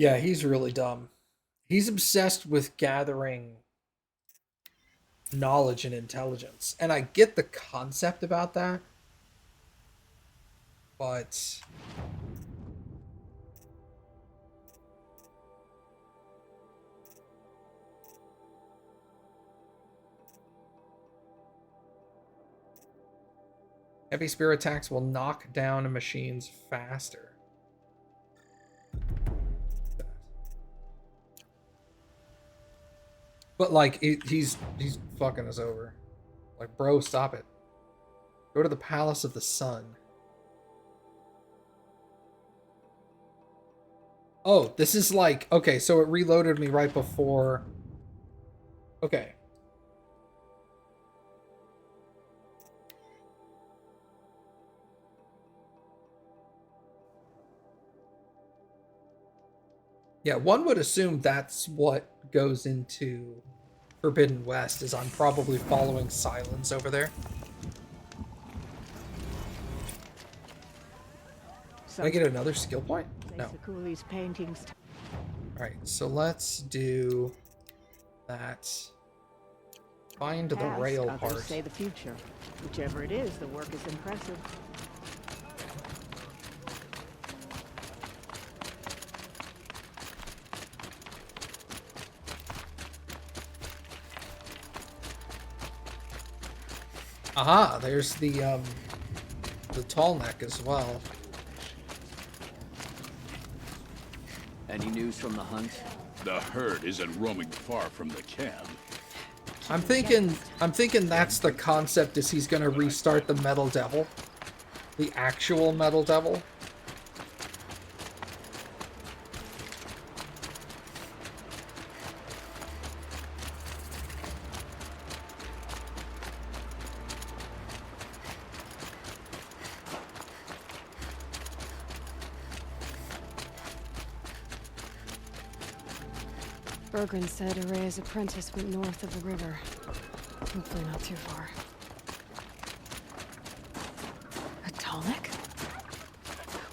Yeah, he's really dumb. He's obsessed with gathering knowledge and intelligence. And I get the concept about that, but heavy spear attacks will knock down machines faster. But like he's fucking us over. Like, bro, stop it. Go to the Palace of the Sun. Oh, this is like, okay, so it reloaded me right before. Okay. Yeah, one would assume that's what goes into Forbidden West, is I'm probably following Silence over there. Can I get another skill point? No. Alright, so let's do that. Find the rail part. Say the future. Whichever it is, the work is impressive. Aha, there's the tall neck as well. Any news from the hunt? The herd isn't roaming far from the camp. I'm thinking that's the concept, is he's gonna restart the Metal Devil. The actual Metal Devil. Bergren said Araya's apprentice went north of the river. Hopefully not too far. A tonic?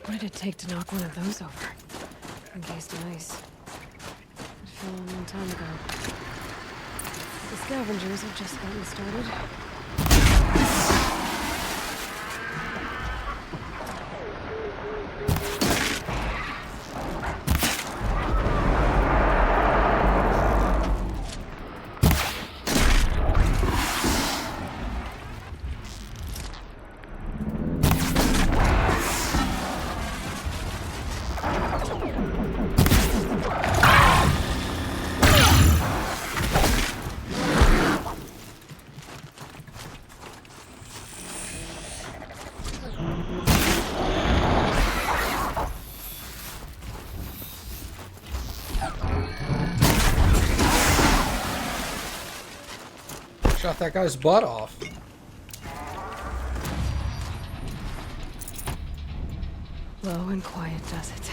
What did it take to knock one of those over? Encased in ice. It fell a long time ago. The scavengers have just gotten started. Shot that guy's butt off. Low and quiet does it.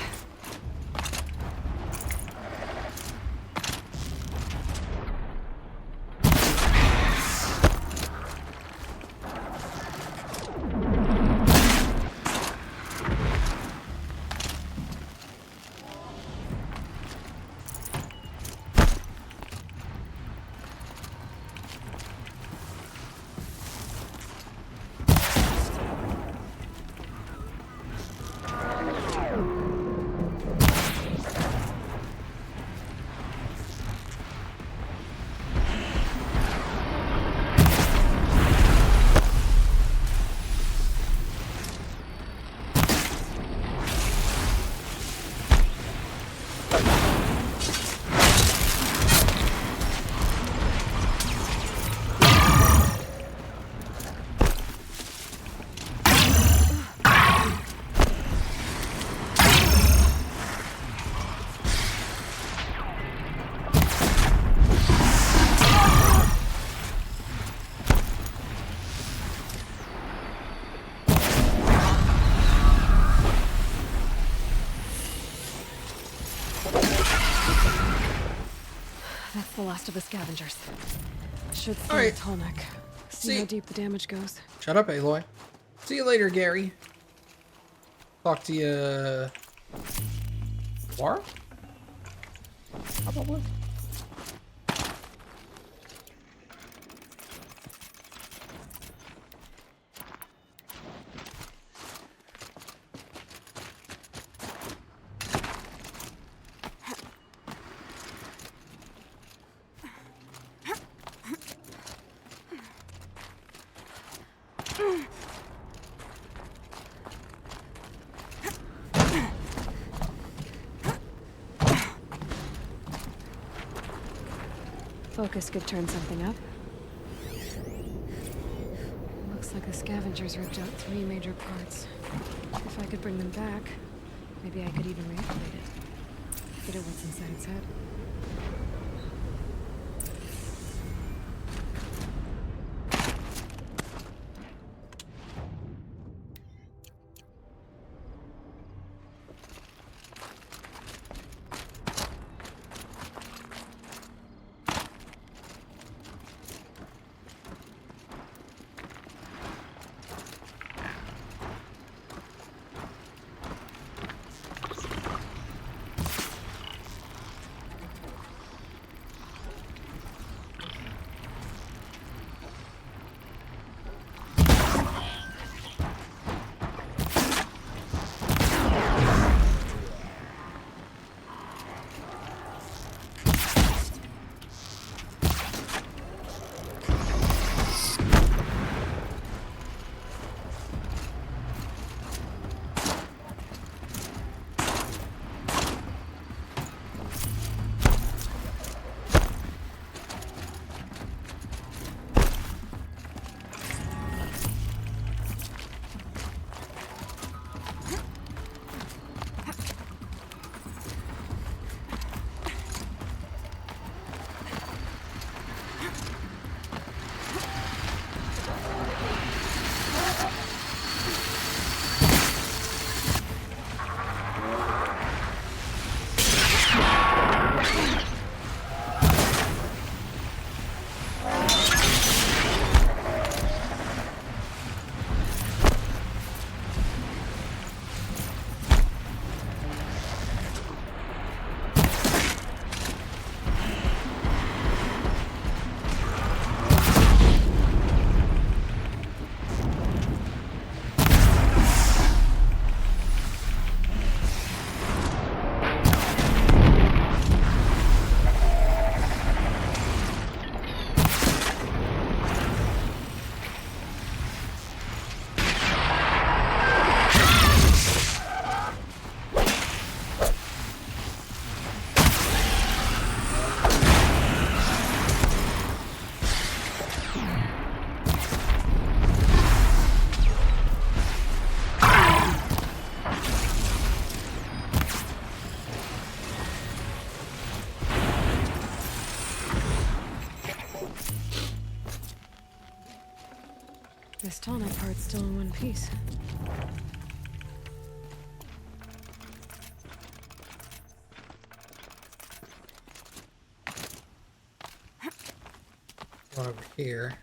That's the last of the scavengers. Should stay Alright. a tonic. See how deep the damage goes. Shut up, Aloy. See you later, Gary. Talk to you tomorrow? Probably. Focus could turn something up. Looks like the scavengers ripped out 3 major parts. If I could bring them back, maybe I could even reactivate it. Get at what's inside its head. This tonic part's still in one piece. Over here.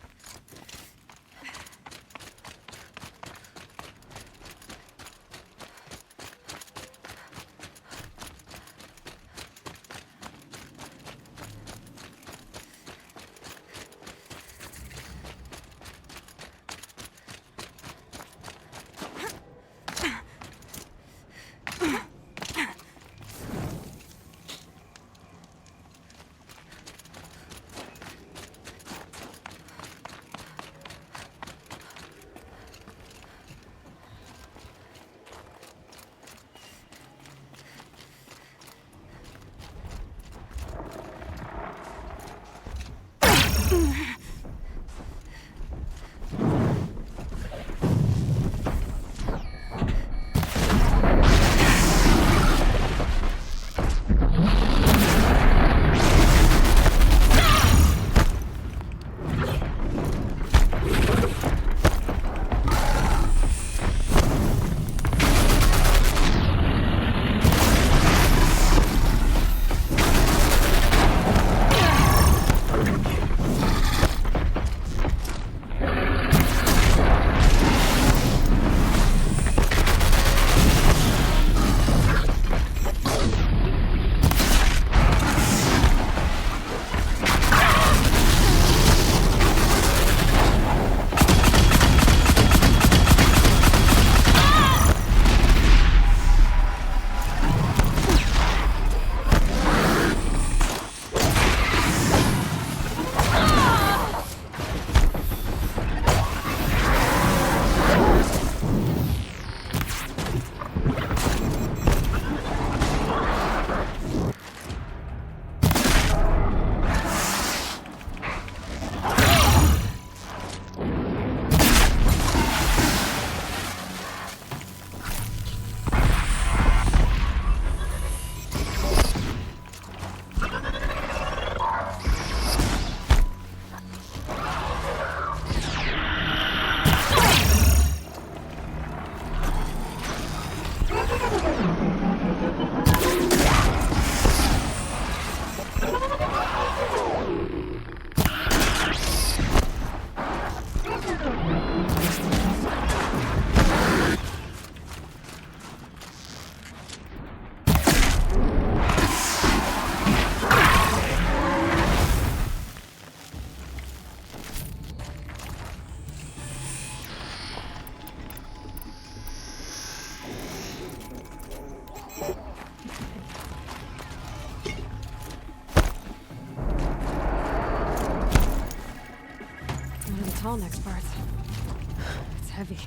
tall next part. It's heavy.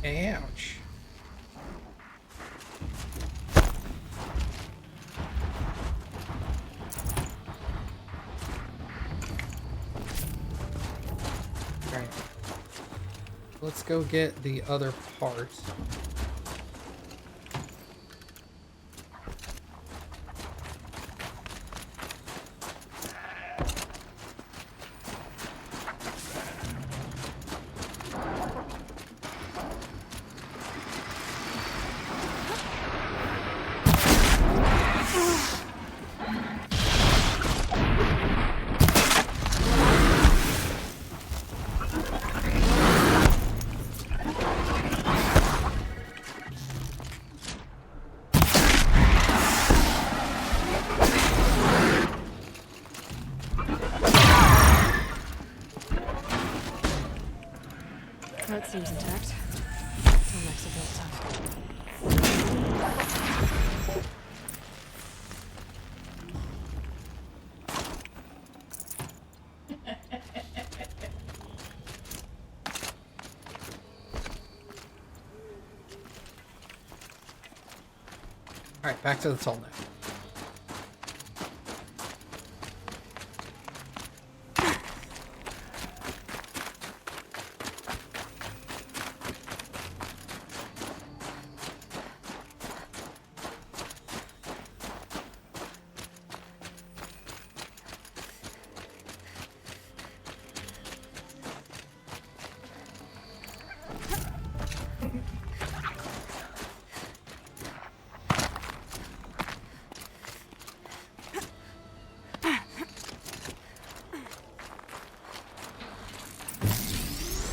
Ouch. Alright. Let's go get the other part. That seems intact. Tallneck's a bit tough. Alright, back to the tall neck.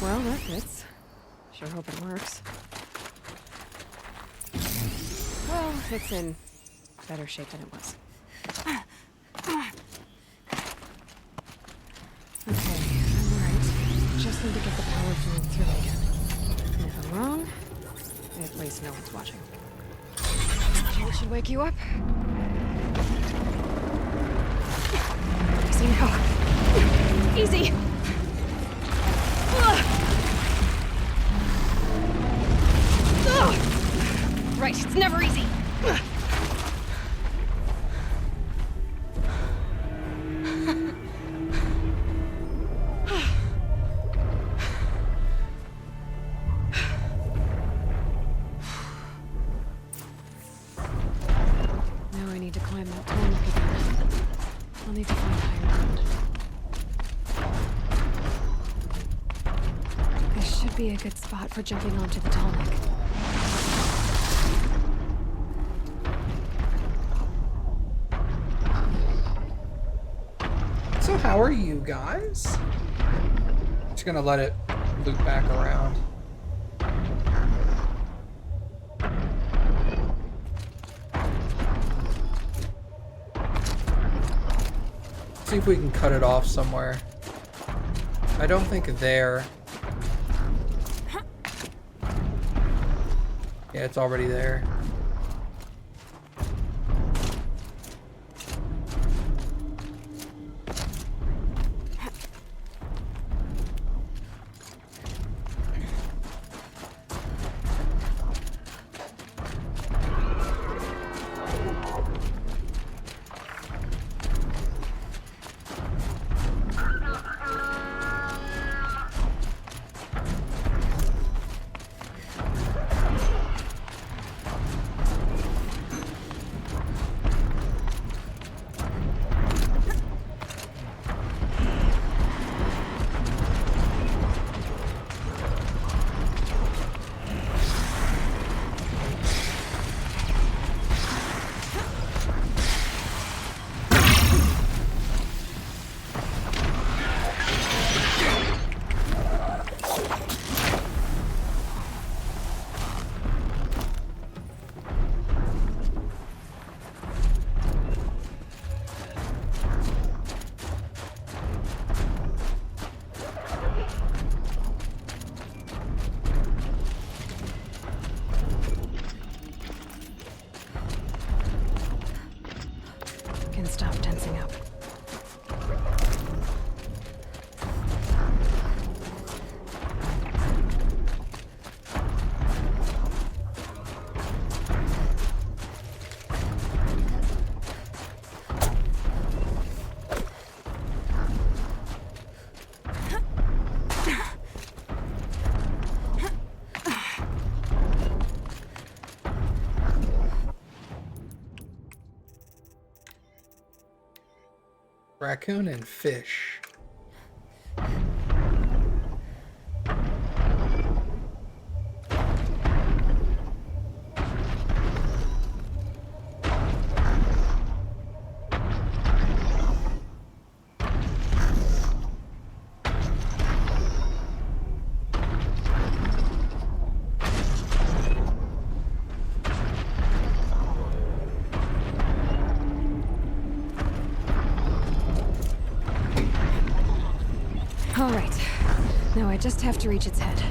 Well, that fits. Sure hope it works. Well, it's in better shape than it was. Okay, I'm right. Just need to get the power flowing through it again. And if I'm wrong, at least no one's watching. It should wake you up. Easy now. Easy! Right, it's never easy. Now I need to climb that tallneck again. I'll need to find higher ground. This should be a good spot for jumping onto the tallneck. So how are you guys? Just gonna let it loop back around. See if we can cut it off somewhere. I don't think there. Yeah, it's already there. Raccoon and fish. All right. Now I just have to reach its head.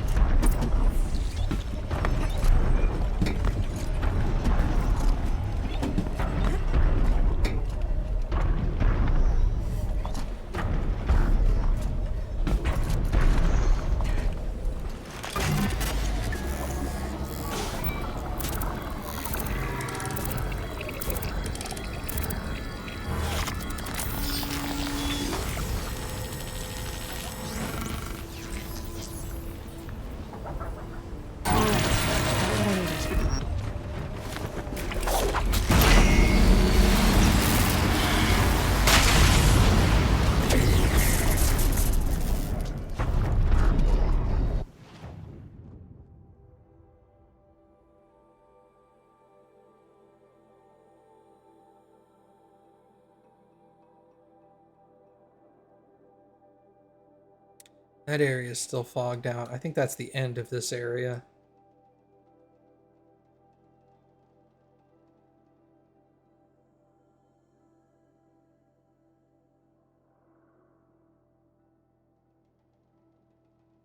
That area is still fogged out. I think that's the end of this area.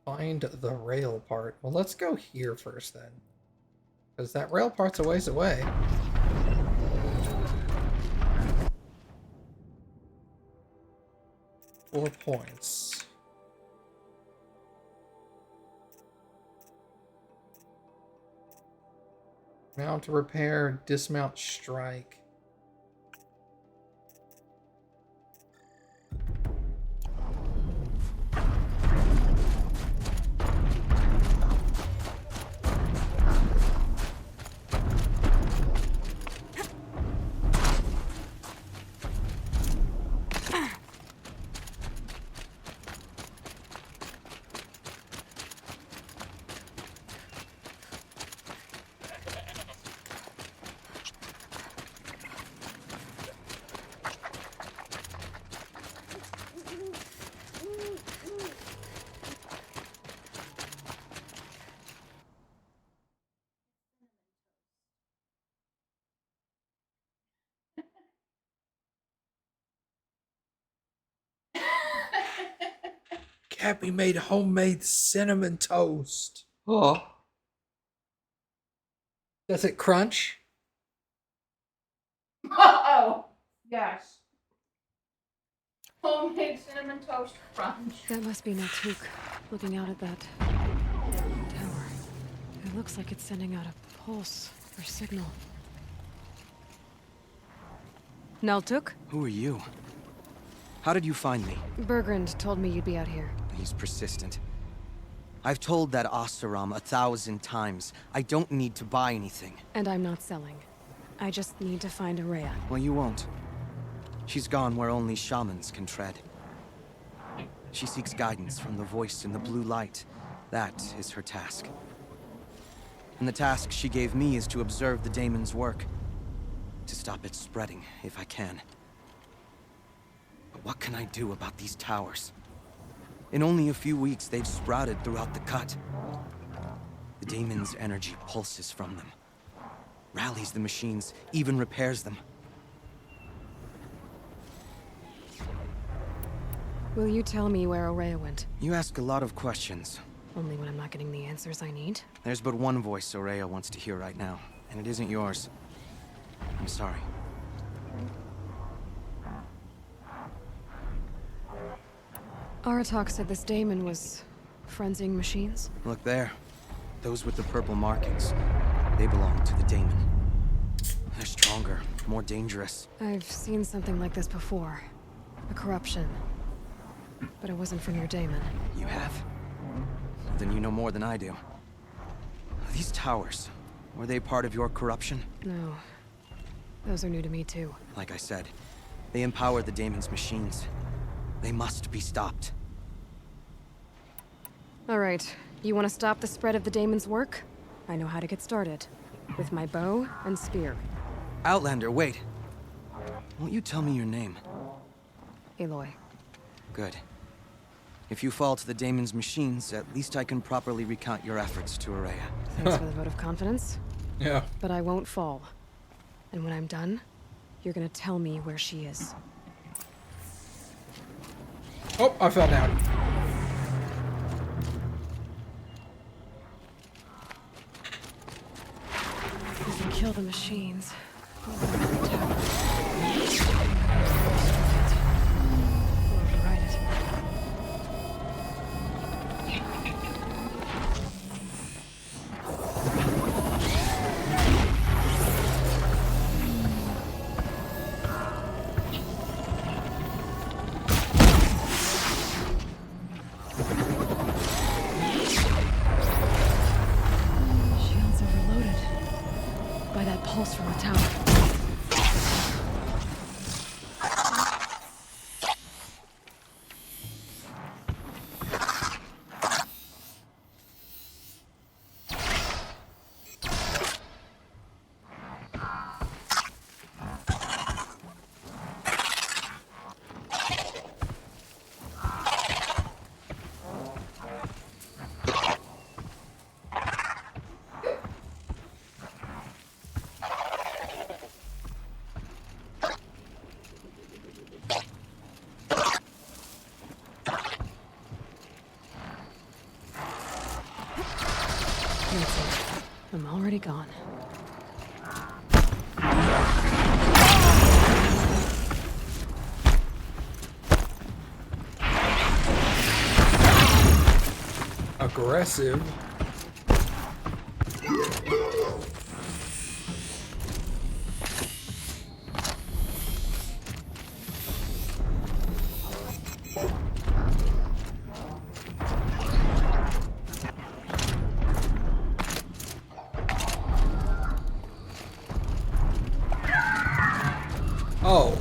Find the rail part. Well, let's go here first then. Because that rail part's a ways away. Four points. Mount to repair, dismount, strike. Cappy made homemade cinnamon toast. Oh. Does it crunch? Oh, yes. Homemade cinnamon toast crunch. That must be Naltuk, looking out at that tower. It looks like it's sending out a pulse or signal. Naltuk? Who are you? How did you find me? Bergrand told me you'd be out here. He's persistent. I've told that Oseram 1,000 times. I don't need to buy anything. And I'm not selling. I just need to find Araya. Well, you won't. She's gone where only shamans can tread. She seeks guidance from the voice in the blue light. That is her task. And the task she gave me is to observe the daemon's work. To stop it spreading, if I can. But what can I do about these towers? In only a few weeks, they've sprouted throughout the cut. The daemon's energy pulses from them. Rallies the machines, even repairs them. Will you tell me where Araya went? You ask a lot of questions. Only when I'm not getting the answers I need. There's but one voice Araya wants to hear right now, and it isn't yours. I'm sorry. Aratak said this daemon was frenzying machines. Look there. Those with the purple markings. They belong to the daemon. They're stronger, more dangerous. I've seen something like this before. A corruption. But it wasn't from your daemon. You have? Then you know more than I do. These towers, were they part of your corruption? No. Those are new to me too. Like I said, They empower the Daemon's machines. They must be stopped. All right, you want to stop the spread of the Daemon's work? I know how to get started. With my bow and spear. Outlander, wait. Won't you tell me your name? Aloy. Good. If you fall to the Daemon's machines, at least I can properly recount your efforts to Araya. Thanks for the vote of confidence. Yeah. But I won't fall. And when I'm done, you're gonna tell me where she is. Oh, I fell down. We can kill the machines. Override it. Shields overloaded by that pulse from the tower. That's it. I'm already gone. Aggressive. Oh.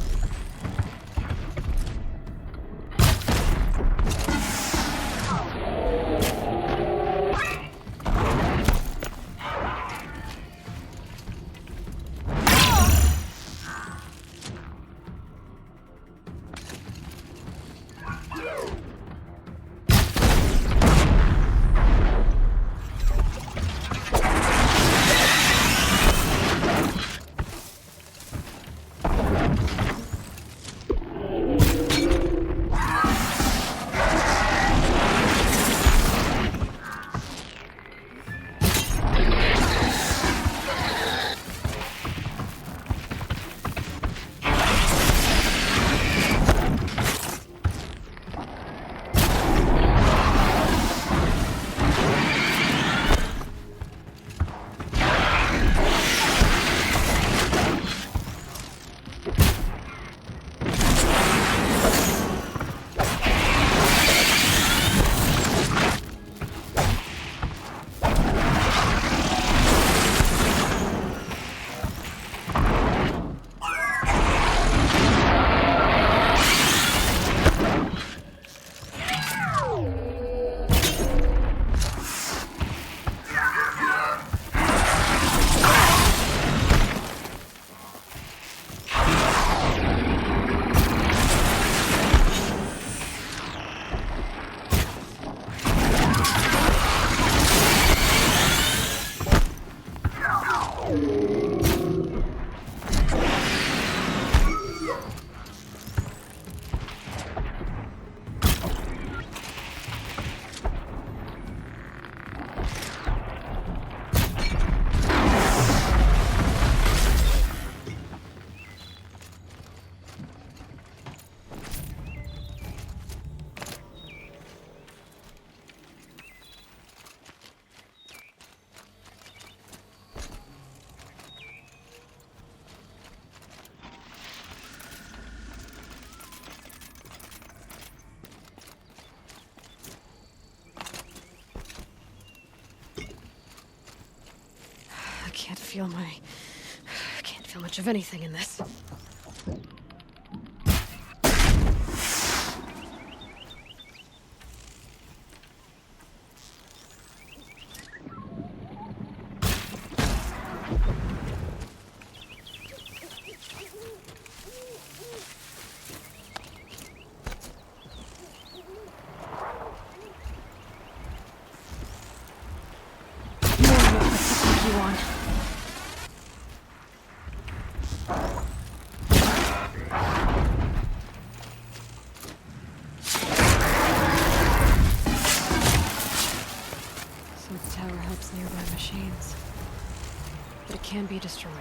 I can't feel much of anything in this. you on. So the tower helps nearby machines. But it can be destroyed.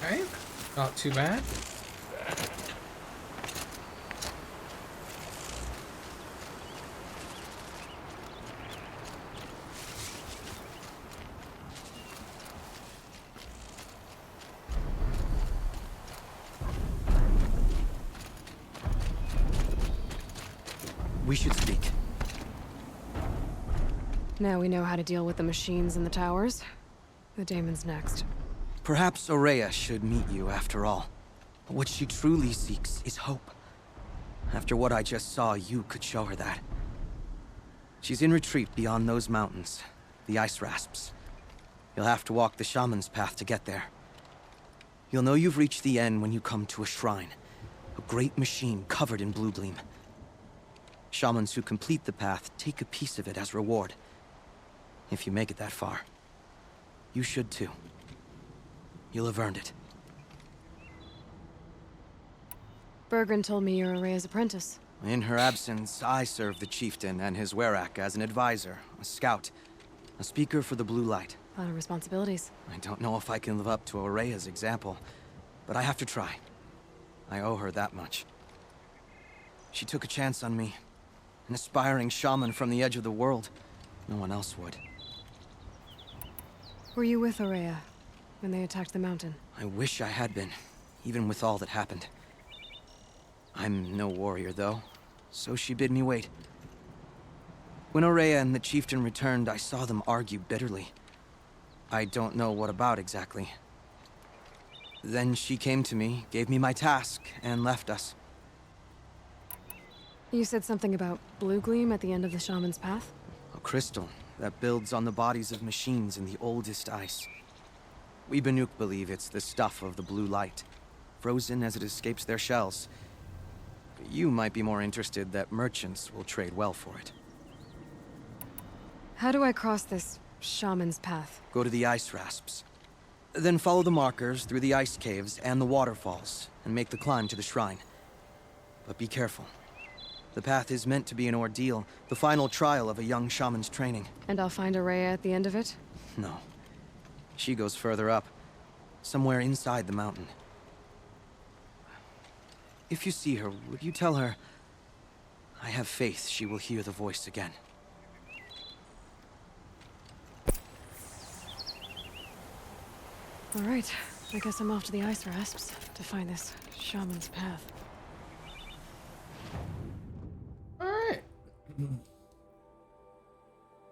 Okay, not too bad. We should speak. Now we know how to deal with the machines in the towers. The daemon's next. Perhaps Aurea should meet you after all. What she truly seeks is hope. After what I just saw, you could show her that. She's in retreat beyond those mountains, the ice rasps. You'll have to walk the shaman's path to get there. You'll know you've reached the end when you come to a shrine, a great machine covered in blue gleam. Shamans who complete the path take a piece of it as reward. If you make it that far, you should too. You'll have earned it. Bergren told me you're Aurea's apprentice. In her absence, I serve the chieftain and his werak as an advisor, a scout, a speaker for the Blue Light. A lot of responsibilities. I don't know if I can live up to Aurea's example, but I have to try. I owe her that much. She took a chance on me. An aspiring shaman from the edge of the world. No one else would. Were you with Aurea when they attacked the mountain? I wish I had been, even with all that happened. I'm no warrior, though, so she bid me wait. When Aurea and the chieftain returned, I saw them argue bitterly. I don't know what about exactly. Then she came to me, gave me my task, and left us. You said something about blue gleam at the end of the shaman's path? A crystal that builds on the bodies of machines in the oldest ice. We Banuk believe it's the stuff of the blue light, frozen as it escapes their shells. You might be more interested that merchants will trade well for it. How do I cross this shaman's path? Go to the ice rasps. Then follow the markers through the ice caves and the waterfalls, and make the climb to the shrine. But be careful. The path is meant to be an ordeal, the final trial of a young shaman's training. And I'll find Aurea at the end of it? No. She goes further up, somewhere inside the mountain. If you see her, would you tell her, I have faith she will hear the voice again. All right, I guess I'm off to the ice rasps to find this shaman's path. All right.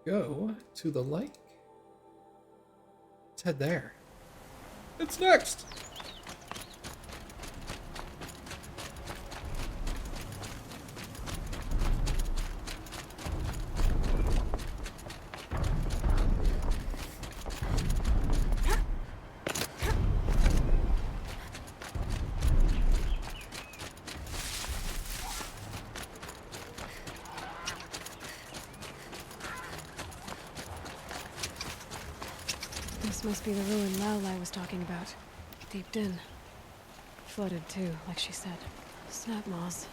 Go to the lake. Let's head there. It's next. This must be the ruin Laolai was talking about. Deep in. Flooded too, like she said. Snap moss.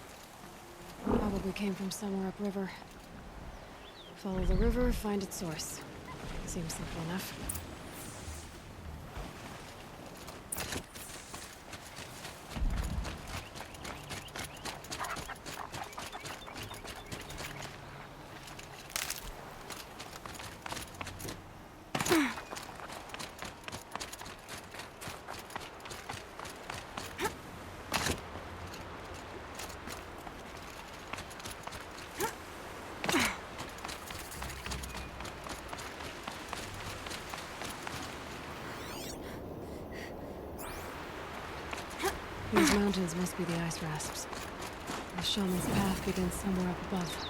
Probably came from somewhere upriver. Follow the river, find its source. Seems simple enough. These mountains must be the ice rasps. The shaman's path begins somewhere up above.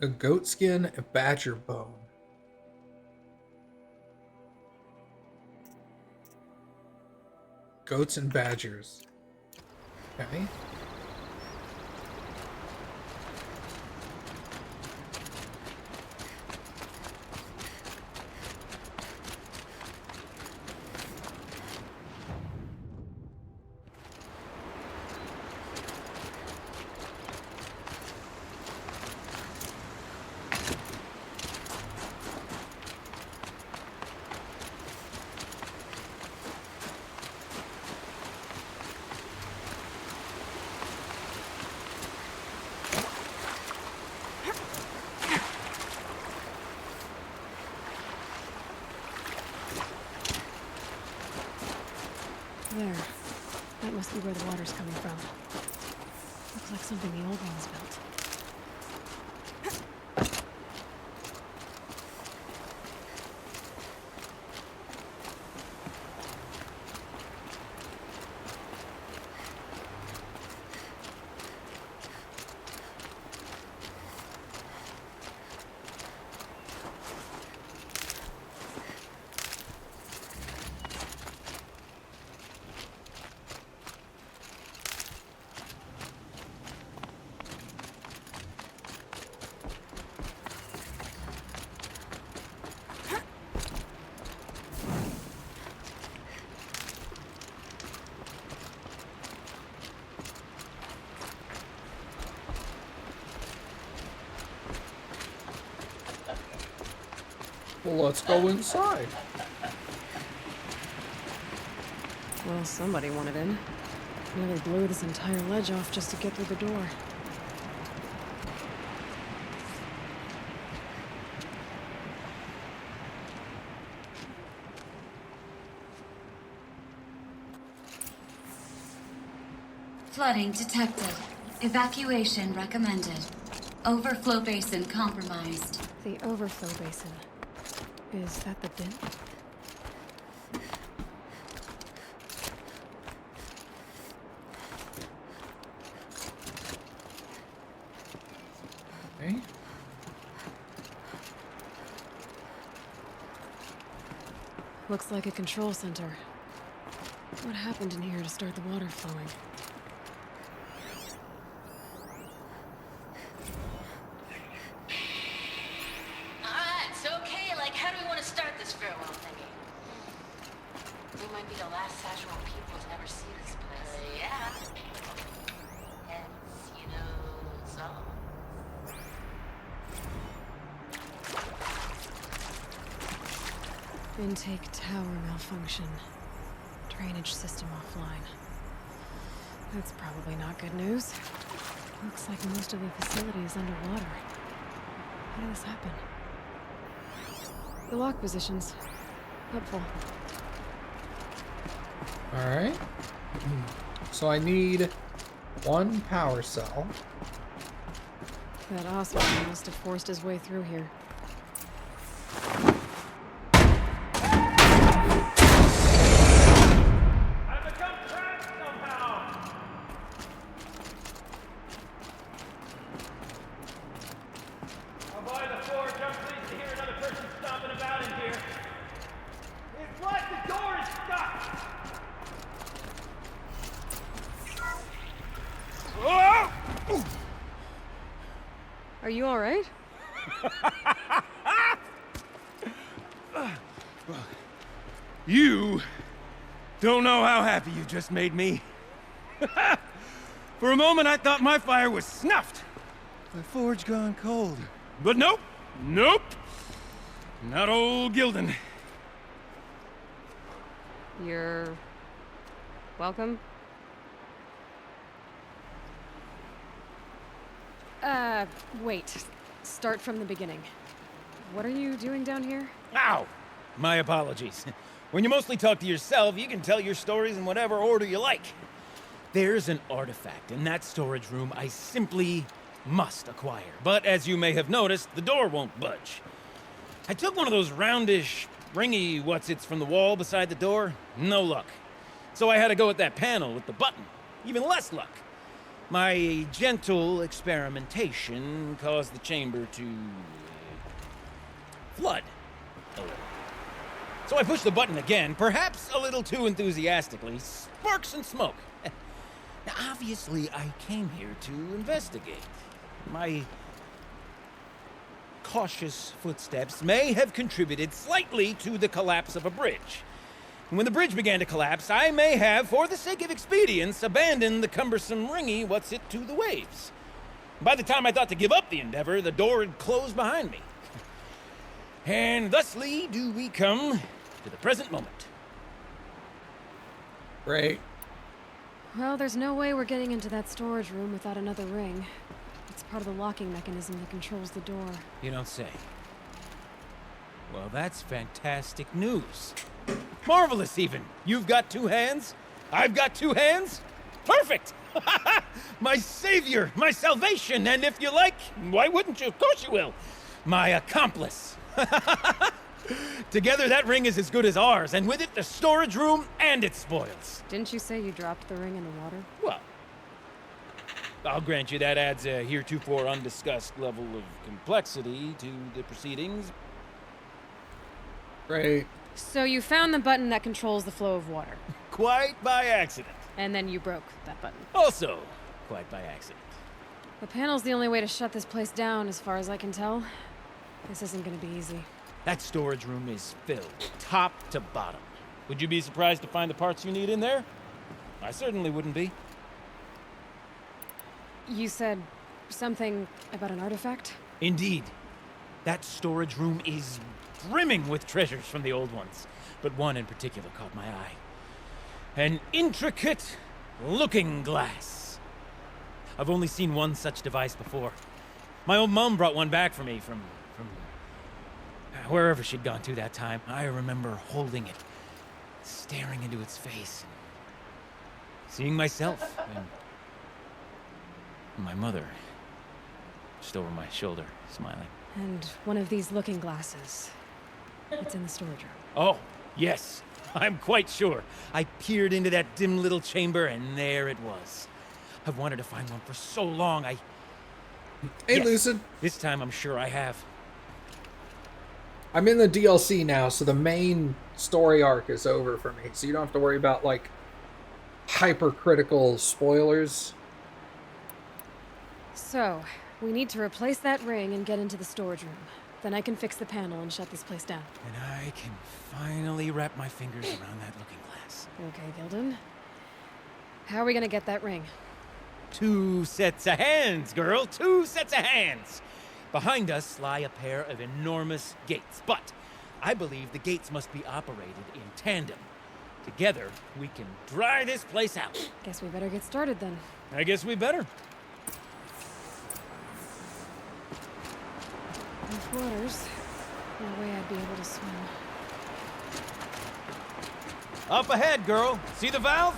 A goat skin, a badger bone. Goats and badgers. Okay. There. That must be where the water's coming from. Looks like something the old ones built. Well, let's go inside. Well, somebody wanted in. Nearly blew this entire ledge off just to get through the door. Flooding detected. Evacuation recommended. Overflow basin compromised. The overflow basin. Is that the bin? Okay. Looks like a control center. What happened in here to start the water flowing? Alright, so okay, like how do we want to start this farewell thingy? We might be the last Sajuan people to ever see this place. Yeah. Hence, you know, so. Intake tower malfunction. Drainage system offline. That's probably not good news. Looks like most of the facility is underwater. How did this happen? The lock positions. Helpful. Alright. So I need one power cell. That Oswald must have forced his way through here. Are you all right? You don't know how happy you just made me. For a moment, I thought my fire was snuffed. My forge gone cold. But nope, nope. Not old Gildan. You're... welcome? Wait. Start from the beginning. What are you doing down here? Ow! My apologies. When you mostly talk to yourself, you can tell your stories in whatever order you like. There's an artifact in that storage room I simply must acquire. But as you may have noticed, the door won't budge. I took one of those roundish, ringy what's-its from the wall beside the door. No luck. So I had to go with that panel with the button. Even less luck. My gentle experimentation caused the chamber to flood a little. So I pushed the button again, perhaps a little too enthusiastically. Sparks and smoke. Now, obviously, I came here to investigate. My cautious footsteps may have contributed slightly to the collapse of a bridge. When the bridge began to collapse, I may have, for the sake of expedience, abandoned the cumbersome ringy what's-it to the waves. By the time I thought to give up the endeavor, the door had closed behind me. And thusly do we come to the present moment. Great. Well, there's no way we're getting into that storage room without another ring. It's part of the locking mechanism that controls the door. You don't say. Well, that's fantastic news. Marvelous, even. You've got two hands. I've got two hands. Perfect! My savior, my salvation, and if you like, why wouldn't you? Of course you will. My accomplice. Together, that ring is as good as ours, and with it, the storage room and its spoils. Didn't you say you dropped the ring in the water? Well, I'll grant you that adds a heretofore undiscussed level of complexity to the proceedings. Great. So you found the button that controls the flow of water. Quite by accident. And then you broke that button. Also, quite by accident. The panel's the only way to shut this place down, as far as I can tell. This isn't gonna be easy. That storage room is filled, top to bottom. Would you be surprised to find the parts you need in there? I certainly wouldn't be. You said something about an artifact? Indeed. That storage room is brimming with treasures from the old ones, but one in particular caught my eye. An intricate looking glass. I've only seen one such device before. My old mum brought one back for me from wherever she'd gone to that time. I remember holding it, staring into its face, seeing myself and my mother just over my shoulder, smiling. And one of these looking glasses. It's in the storage room. Oh, yes. I'm quite sure. I peered into that dim little chamber, and there it was. I've wanted to find one for so long. Hey, Yes, Lucid. this time I'm sure I have. I'm in the DLC now, so the main story arc is over for me. So you don't have to worry about, like, hypercritical spoilers. So, we need to replace that ring and get into the storage room. Then I can fix the panel and shut this place down. And I can finally wrap my fingers around that looking glass. Okay, Gildan. How are we gonna get that ring? 2 sets of hands, girl. 2 sets of hands. Behind us lie a pair of enormous gates, but I believe the gates must be operated in tandem. Together, we can dry this place out. Guess we better get started then. I guess we better. With waters, no way I'd be able to swim. Up ahead, girl. See the valve?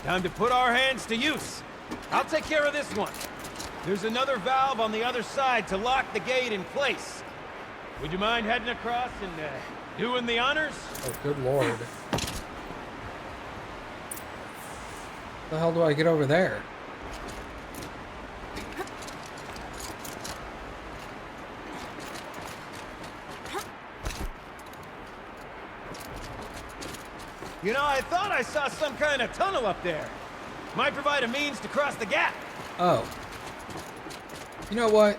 Time to put our hands to use. I'll take care of this one. There's another valve on the other side to lock the gate in place. Would you mind heading across and doing the honors? Oh, good lord. The hell do I get over there? You know, I thought I saw some kind of tunnel up there. Might provide a means to cross the gap. Oh. You know what?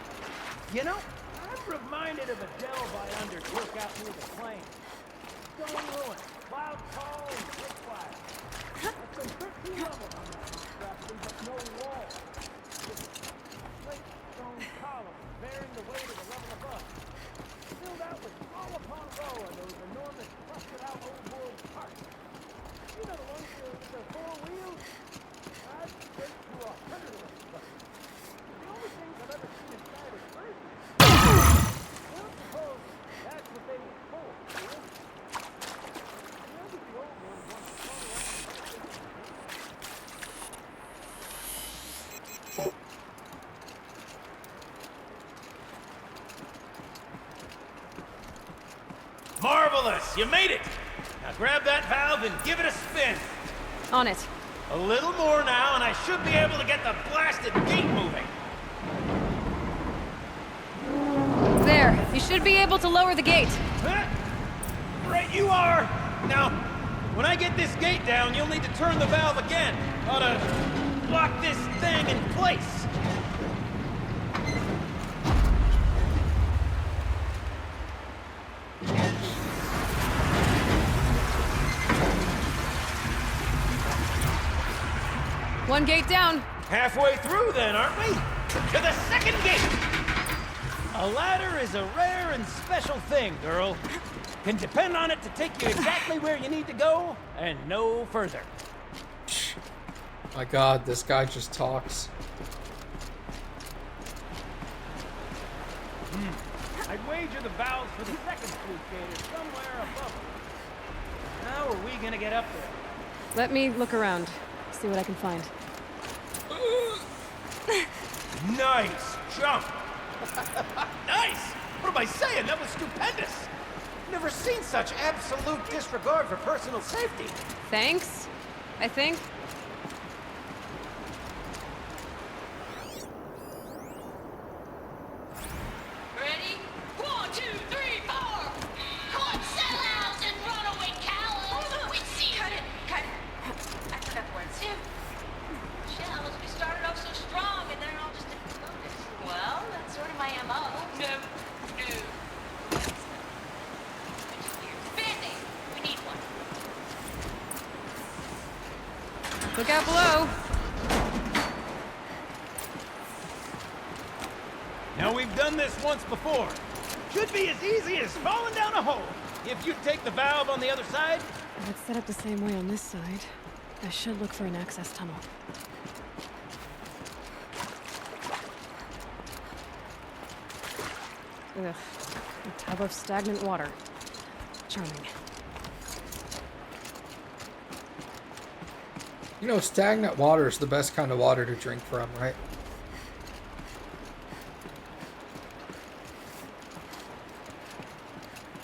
You know, I'm reminded of a delve I undertook out near the plain. Stone ruin, cloud tall and thick flat. That's some 13 levels on that construction, but no wall. Just slate stone columns bearing the weight of the level above. Filled out with row upon row of those enormous clustered out old world parts. You know the ones with the 4 wheels? I'd straight to 100 of them. But the only things I've ever seen inside is crazy. Well, suppose that's what they were for. Maybe the old ones want to follow up. Marvelous! You made it! Now grab that valve and give it a spin. On it. A little more now, and I should be able to get the blasted gate moving. There. You should be able to lower the gate. Huh? Right you are! Now, when I get this gate down, you'll need to turn the valve again. Ought to lock this thing in place. One gate down. Halfway through then, aren't we? To the second gate! A ladder is a rare and special thing, girl. Can depend on it to take you exactly where you need to go, and no further. My god, this guy just talks. I'd wager the valves for the second sluice gate are somewhere above us. How are we gonna get up there? Let me look around. See what I can find. Nice jump! Nice! What am I saying? That was stupendous! Never seen such absolute disregard for personal safety. Thanks, I think. Ready? 1, 2, 3, 4! Caught sellouts and runaway cowards! We see you! Cut it. I forgot the words. Shells, we started off so strong and then it all just exploded. Well, that's sort of my MO. No. Band-aid. We need one. Look out below. Now we've done this once before. Should be as easy as falling down a hole. If you take the valve on the other side. If it's set up the same way on this side, I should look for an access tunnel. Ugh, a tub of stagnant water. Charming. You know, stagnant water is the best kind of water to drink from, right?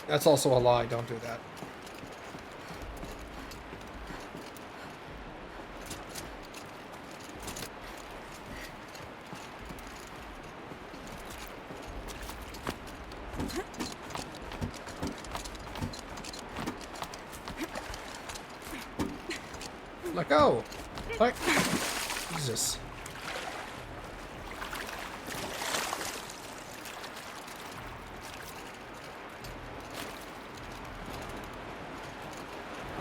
That's also a lie, don't do that. Let go! Like, Jesus.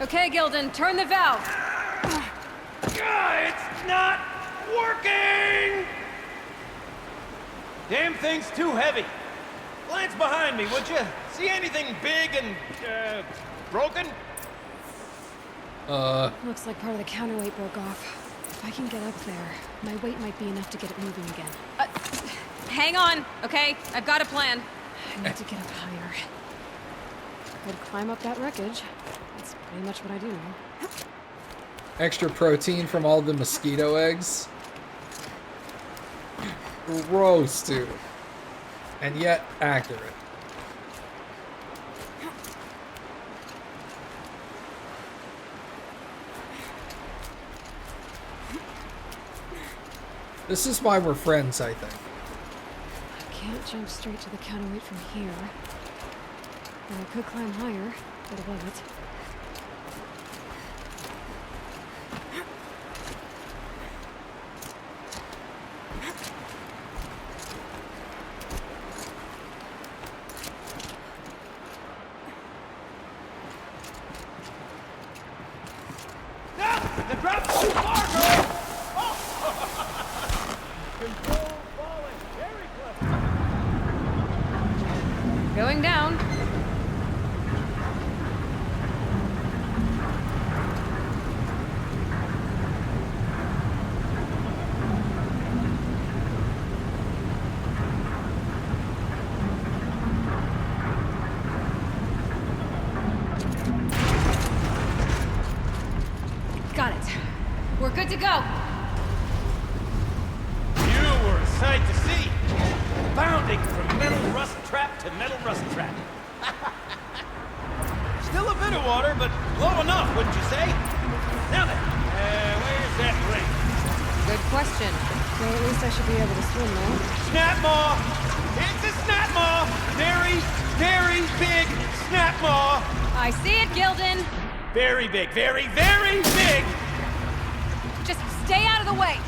Okay, Gildan, turn the valve. It's not working! Damn thing's too heavy. Glance behind me, would you? See anything big and, broken? Looks like part of the counterweight broke off. If I can get up there, my weight might be enough to get it moving again. Hang on, okay? I've got a plan. I need to get up higher. Could climb up that wreckage. That's pretty much what I do now. Extra protein from all the mosquito eggs. Gross, dude. And yet accurate. This is why we're friends, I think. I can't jump straight to the counterweight from here. But I could climb higher, get above it. The drop's too far, girl! Control falling. Very clever. Going down. Got it. We're good to go. You were a sight to see. Bounding from metal rust trap to metal rust trap. Still a bit of water, but low enough, wouldn't you say? Now then, where's Good question. So at least I should be able to swim now. Snap maw! It's a snap maw! Very, very big snap maw! I see it, Gildan! Very big, very, very big! Just stay out of the way!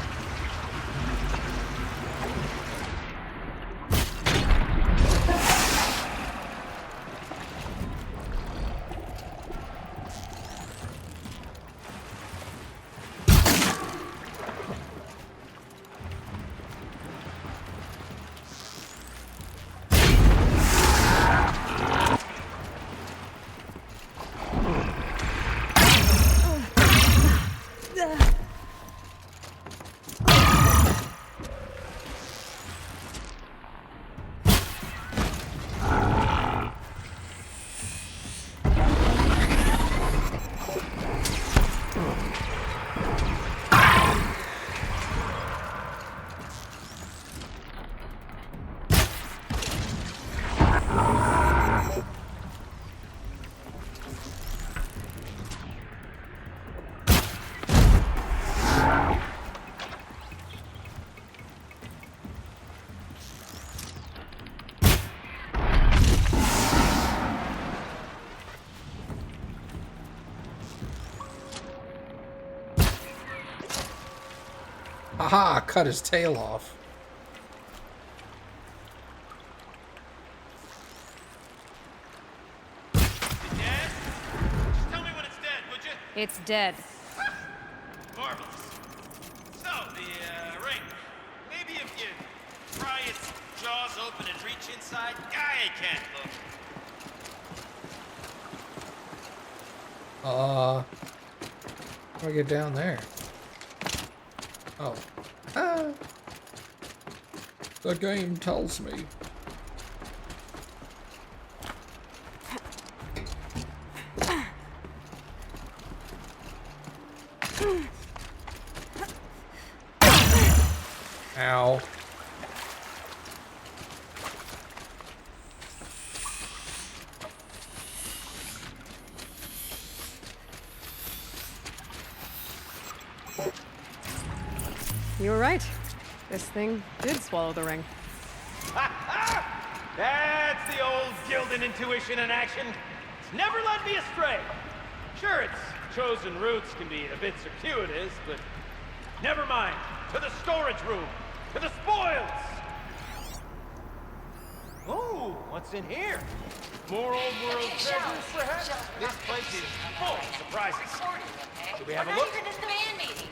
Aha! Cut his tail off. Dead? Just tell me when it's dead, would you? It's dead. Marvelous. So, the ring. Maybe if you pry its jaws open and reach inside, I can't look. How do I get down there? Oh. Ah. The game tells me. Ow. You were right. This thing did swallow the ring. That's the old Gildan intuition in action. It's never led me astray. Sure, its chosen routes can be a bit circuitous, but never mind. To the storage room. To the spoils. Ooh, what's in here? More old world treasures, perhaps? This place is full of surprises. Should we have a look? We're not even at the band meeting.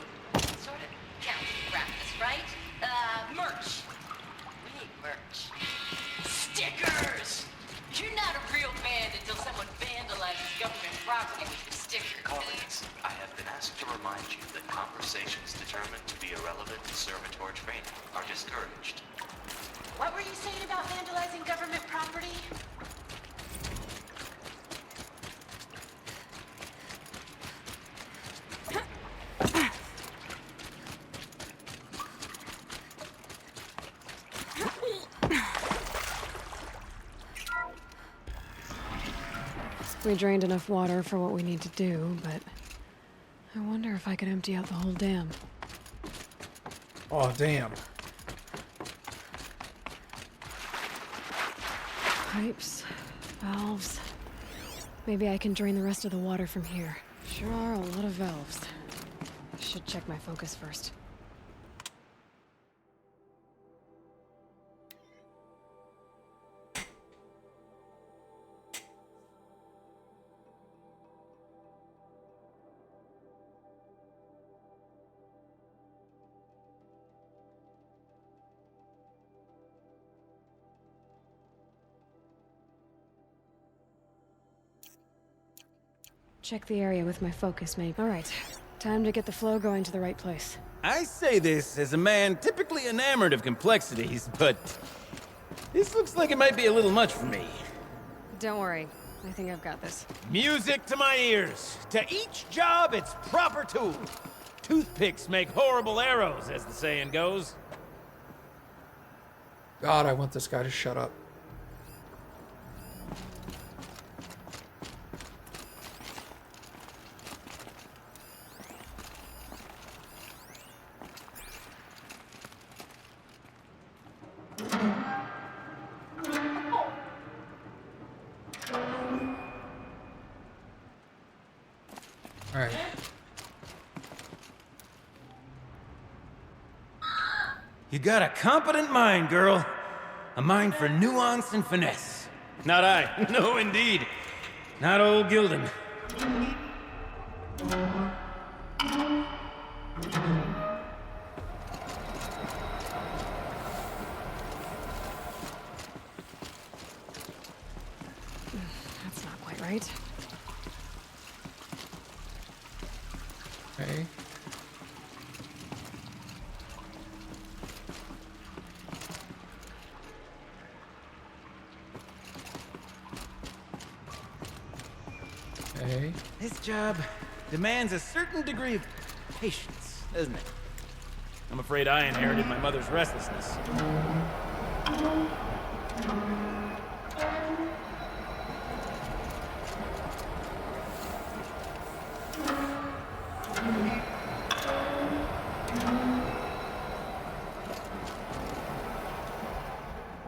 Sort of counts as practice, right? Merch. We need merch. Stickers! You're not a real band until someone vandalizes government property with your stickers. Colleagues, I have been asked to remind you that conversations determined to be irrelevant to servitor training are discouraged. What were you saying about vandalizing government property? We drained enough water for what we need to do, but I wonder if I could empty out the whole dam. Oh, damn. Pipes, valves. Maybe I can drain the rest of the water from here. Sure are a lot of valves. I should check my focus first. Check the area with my focus, maybe. All right, time to get the flow going to the right place. I say this as a man typically enamored of complexities, but this looks like it might be a little much for me. Don't worry, I think I've got this. Music to my ears. To each job, its proper tool. Toothpicks make horrible arrows, as the saying goes. God, I want this guy to shut up. Alright. You got a competent mind, girl. A mind for nuance and finesse. Not I. No, indeed. Not old Gildan. That's not quite right. Okay. Okay. This job demands a certain degree of patience, doesn't it? I'm afraid I inherited my mother's restlessness.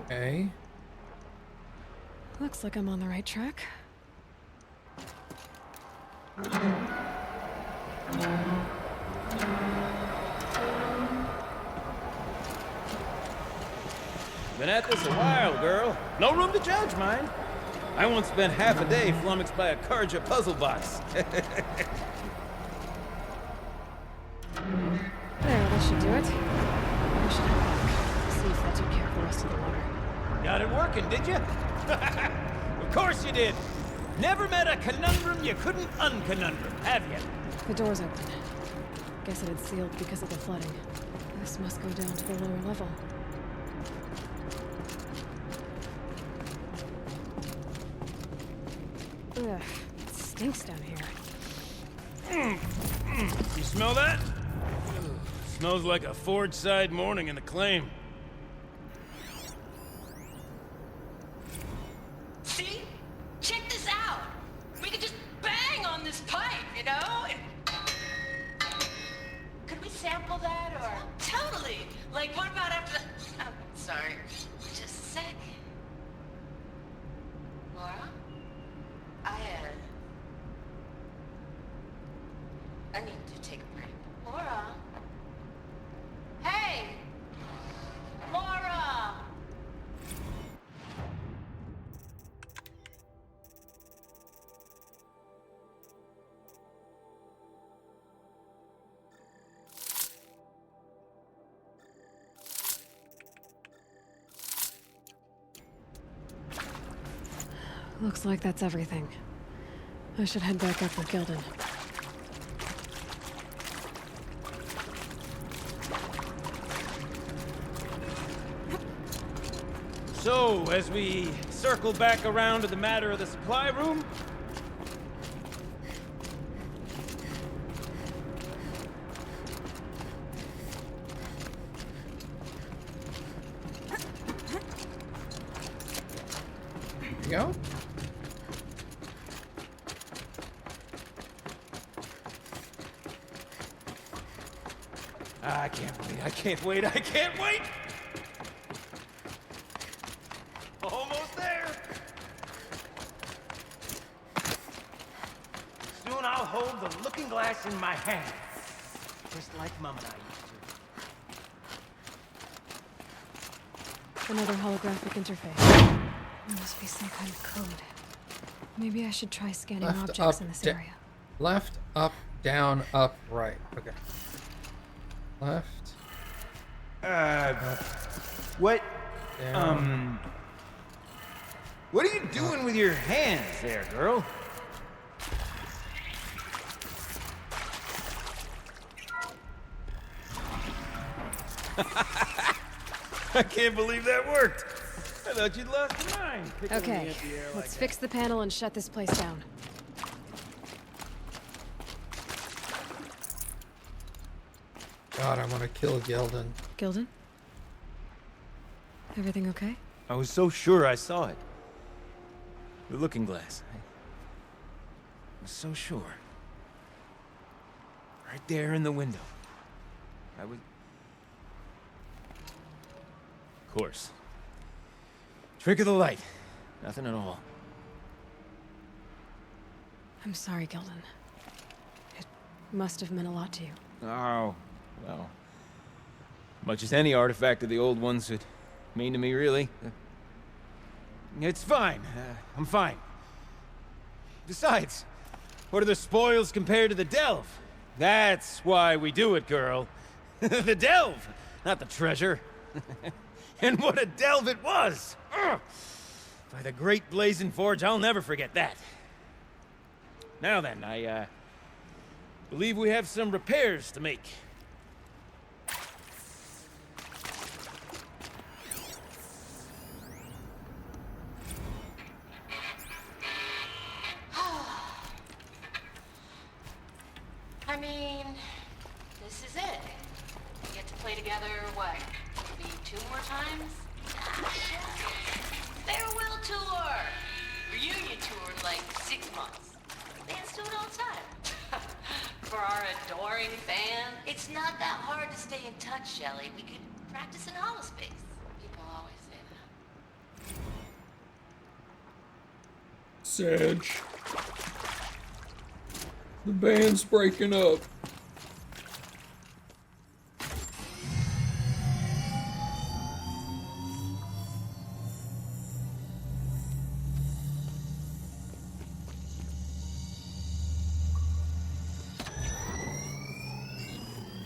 Okay. Looks like I'm on the right track. Been at this a while, girl. No room to judge, mind. I once spent half a day flummoxed by a Karja puzzle box. There, that should do it. I should head back. See if that took care of the rest of the water. Got it working, did you? Of course you did. Never met a conundrum you couldn't unconundrum, have you? The door's open. Guess it had sealed because of the flooding. This must go down to the lower level. Ugh, it stinks down here. You smell that? Smells like a forge side morning in the claim. See? Check this out. We could just bang on this pipe, you know? And could we sample that or? Totally. Like, what about after the? Oh, sorry. Just a sec. Laura? I need to take a break. Laura? Hey! Laura! Looks like that's everything. I should head back up with Gildan. So, as we circle back around to the matter of the supply room, There you go. I can't wait, I can't wait, I can't wait! Almost there! Soon I'll hold the looking glass in my hand. Just like Mom and I used to. Another holographic interface. There must be some kind of code. Maybe I should try scanning Left, objects up, in this da- area. Left, up, down, up, right. Okay. Left. What? Down. What are you doing with your hands there, girl? I can't believe that worked. I thought you'd lost your mind. Okay, let's fix the panel and shut this place down. God, I want to kill Gildan. Gildan? Everything okay? I was so sure I saw it. The looking glass. I was so sure. Right there in the window. I was... Of course. Trick of the light. Nothing at all. I'm sorry, Gildan. It Must have meant a lot to you. Oh, well. Much as any artifact of the old ones would mean to me, really. It's fine. I'm fine. Besides, what are the spoils compared to the delve? That's why we do it, girl. The delve, not the treasure. And what a delve it was! Ugh. By the great blazing forge, I'll never forget that. Now then, I believe we have some repairs to make. I mean, this is it. We get to play together, what, maybe 2 more times? Farewell tour! Reunion tour in like 6 months. Bands do it all the time. For our adoring fans. It's not that hard to stay in touch, Shelley. We could practice in holospace. People always say that. Sedge. The band's breaking up.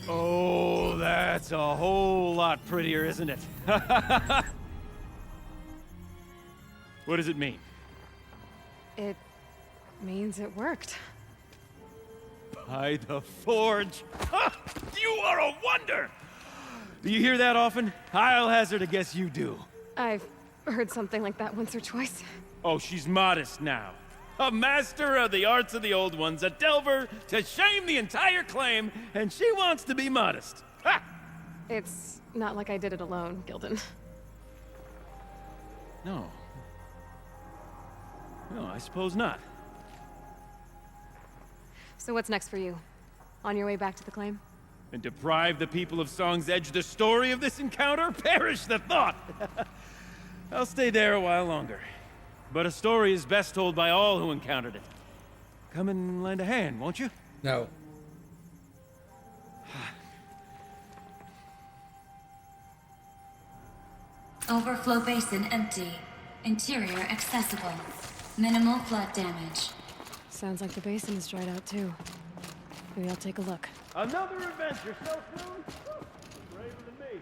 Oh, that's a whole lot prettier, isn't it? What does it mean? It means it worked. By the forge! Ha! You are a wonder! Do you hear that often? I'll hazard a guess you do. I've heard something like that once or twice. Oh, she's modest now. A master of the arts of the old ones, a delver to shame the entire claim, and she wants to be modest. Ha! It's not like I did it alone, Gildan. No. No, I suppose not. So what's next for you? On your way back to the claim? And deprive the people of Song's Edge the story of this encounter? Perish the thought! I'll stay there a while longer. But a story is best told by all who encountered it. Come and lend a hand, won't you? No. Overflow basin empty. Interior accessible. Minimal flood damage. Sounds like the basin is dried out too. Maybe I'll take a look. Another adventure so soon? Braver than me.